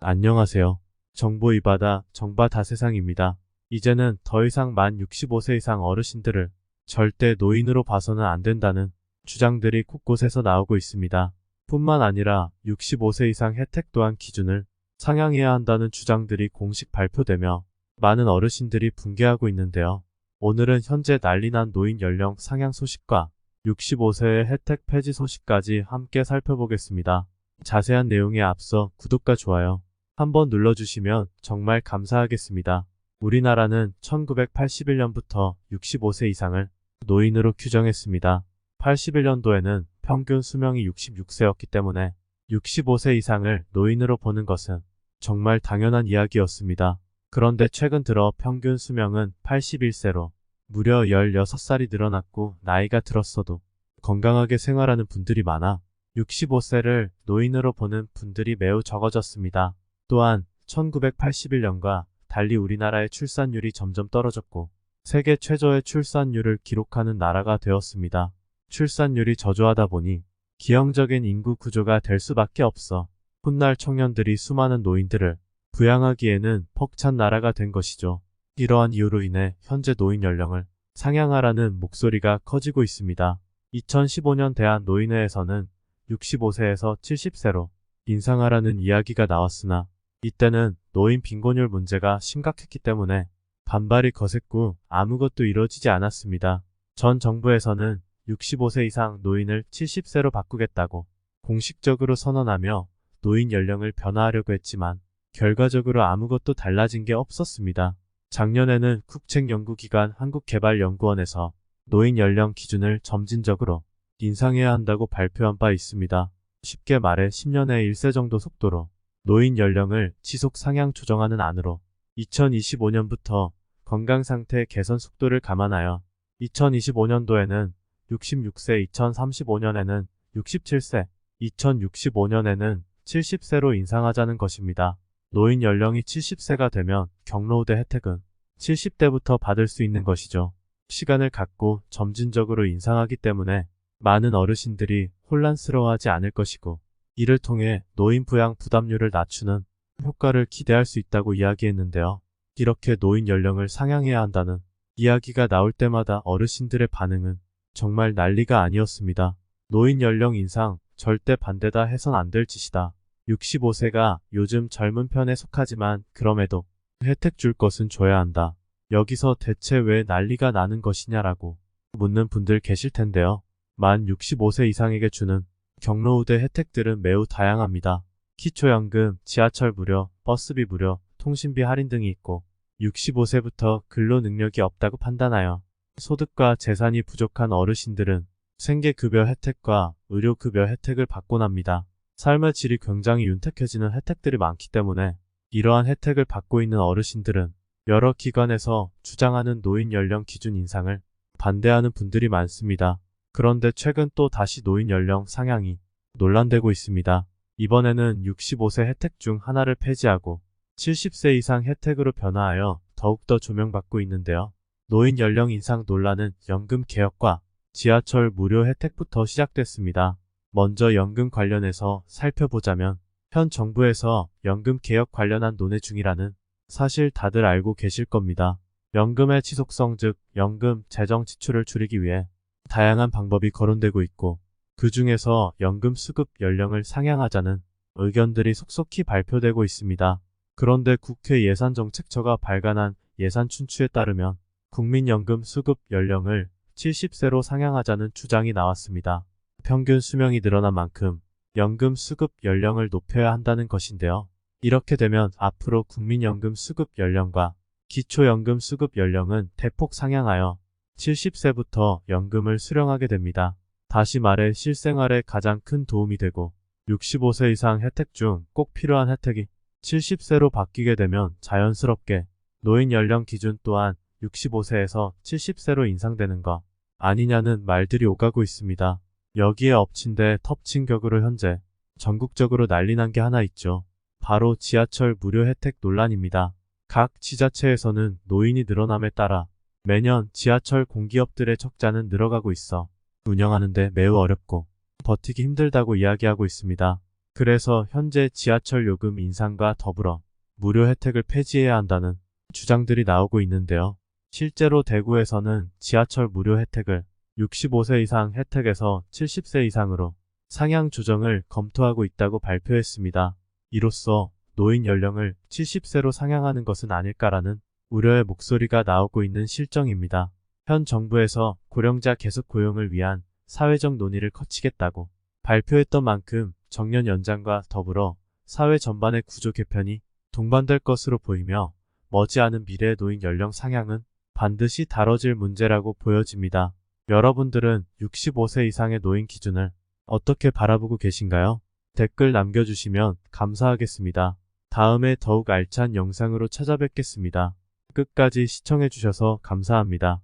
안녕하세요. 정보 이바다 정바다 세상입니다. 이제는 더 이상 만 65세 이상 어르신들을 절대 노인으로 봐서는 안 된다는 주장들이 곳곳에서 나오고 있습니다. 뿐만 아니라 65세 이상 혜택 또한 기준을 상향해야 한다는 주장들이 공식 발표되며 많은 어르신들이 붕괴하고 있는데요. 오늘은 현재 난리난 노인 연령 상향 소식과 65세의 혜택 폐지 소식까지 함께 살펴보겠습니다. 자세한 내용에 앞서 구독과 좋아요 한번 눌러주시면 정말 감사하겠습니다. 우리나라는 1981년부터 65세 이상을 노인으로 규정했습니다. 81년도에는 평균 수명이 66세였기 때문에 65세 이상을 노인으로 보는 것은 정말 당연한 이야기였습니다. 그런데 최근 들어 평균 수명은 81세로 무려 16살이 늘어났고 나이가 들었어도 건강하게 생활하는 분들이 많아 65세를 노인으로 보는 분들이 매우 적어졌습니다. 또한 1981년과 달리 우리나라의 출산율이 점점 떨어졌고 세계 최저의 출산율을 기록하는 나라가 되었습니다. 출산율이 저조하다 보니 기형적인 인구 구조가 될 수밖에 없어 훗날 청년들이 수많은 노인들을 부양하기에는 벅찬 나라가 된 것이죠. 이러한 이유로 인해 현재 노인 연령을 상향하라는 목소리가 커지고 있습니다. 2015년 대한노인회에서는 65세에서 70세로 인상하라는 이야기가 나왔으나 이때는 노인 빈곤율 문제가 심각했기 때문에 반발이 거셌고 아무것도 이루어지지 않았습니다. 전 정부에서는 65세 이상 노인을 70세로 바꾸겠다고 공식적으로 선언하며 노인 연령을 변화하려고 했지만 결과적으로 아무것도 달라진 게 없었습니다. 작년에는 국책연구기관 한국개발연구원에서 노인 연령 기준을 점진적으로 인상해야 한다고 발표한 바 있습니다. 쉽게 말해 10년에 1세 정도 속도로 노인 연령을 지속 상향 조정하는 안으로 2025년부터 건강상태 개선 속도를 감안하여 2025년도에는 66세, 2035년에는 67세, 2065년에는 70세로 인상하자는 것입니다. 노인 연령이 70세가 되면 경로우대 혜택은 70대부터 받을 수 있는 것이죠. 시간을 갖고 점진적으로 인상하기 때문에 많은 어르신들이 혼란스러워하지 않을 것이고 이를 통해 노인 부양 부담률을 낮추는 효과를 기대할 수 있다고 이야기했는데요. 이렇게 노인 연령을 상향해야 한다는 이야기가 나올 때마다 어르신들의 반응은 정말 난리가 아니었습니다. 노인 연령 인상 절대 반대다 해선 안 될 짓이다. 65세가 요즘 젊은 편에 속하지만 그럼에도 혜택 줄 것은 줘야 한다. 여기서 대체 왜 난리가 나는 것이냐라고 묻는 분들 계실 텐데요. 만 65세 이상에게 주는 경로우대 혜택들은 매우 다양합니다. 기초연금, 지하철 무료, 버스비 무료, 통신비 할인 등이 있고 65세부터 근로 능력이 없다고 판단하여 소득과 재산이 부족한 어르신들은 생계급여 혜택과 의료급여 혜택을 받곤 합니다. 삶의 질이 굉장히 윤택해지는 혜택들이 많기 때문에 이러한 혜택을 받고 있는 어르신들은 여러 기관에서 주장하는 노인 연령 기준 인상을 반대하는 분들이 많습니다. 그런데 최근 또 다시 노인 연령 상향이 논란되고 있습니다. 이번에는 65세 혜택 중 하나를 폐지하고 70세 이상 혜택으로 변화하여 더욱더 조명받고 있는데요. 노인 연령 인상 논란은 연금 개혁과 지하철 무료 혜택부터 시작됐습니다. 먼저 연금 관련해서 살펴보자면 현 정부에서 연금 개혁 관련한 논의 중이라는 사실 다들 알고 계실 겁니다. 연금의 지속성 즉 연금 재정 지출을 줄이기 위해 다양한 방법이 거론되고 있고 그 중에서 연금 수급 연령을 상향하자는 의견들이 속속히 발표되고 있습니다. 그런데 국회 예산정책처가 발간한 예산 춘추에 따르면 국민연금 수급 연령을 70세로 상향하자는 주장이 나왔습니다. 평균 수명이 늘어난 만큼 연금 수급 연령을 높여야 한다는 것인데요. 이렇게 되면 앞으로 국민연금 수급 연령과 기초연금 수급 연령은 대폭 상향하여 70세부터 연금을 수령하게 됩니다. 다시 말해 실생활에 가장 큰 도움이 되고 65세 이상 혜택 중 꼭 필요한 혜택이 70세로 바뀌게 되면 자연스럽게 노인 연령 기준 또한 65세에서 70세로 인상되는 거 아니냐는 말들이 오가고 있습니다. 여기에 엎친 데 덮친 격으로 현재 전국적으로 난리난 게 하나 있죠. 바로 지하철 무료 혜택 논란입니다. 각 지자체에서는 노인이 늘어남에 따라 매년 지하철 공기업들의 적자는 늘어가고 있어 운영하는데 매우 어렵고 버티기 힘들다고 이야기하고 있습니다. 그래서 현재 지하철 요금 인상과 더불어 무료 혜택을 폐지해야 한다는 주장들이 나오고 있는데요. 실제로 대구에서는 지하철 무료 혜택을 65세 이상 혜택에서 70세 이상으로 상향 조정을 검토하고 있다고 발표했습니다. 이로써 노인 연령을 70세로 상향하는 것은 아닐까라는 우려의 목소리가 나오고 있는 실정입니다. 현 정부에서 고령자 계속 고용을 위한 사회적 논의를 거치겠다고 발표했던 만큼 정년 연장과 더불어 사회 전반의 구조 개편이 동반될 것으로 보이며 머지않은 미래의 노인 연령 상향은 반드시 다뤄질 문제라고 보여집니다. 여러분들은 65세 이상의 노인 기준을 어떻게 바라보고 계신가요? 댓글 남겨주시면 감사하겠습니다. 다음에 더욱 알찬 영상으로 찾아뵙겠습니다. 끝까지 시청해주셔서 감사합니다.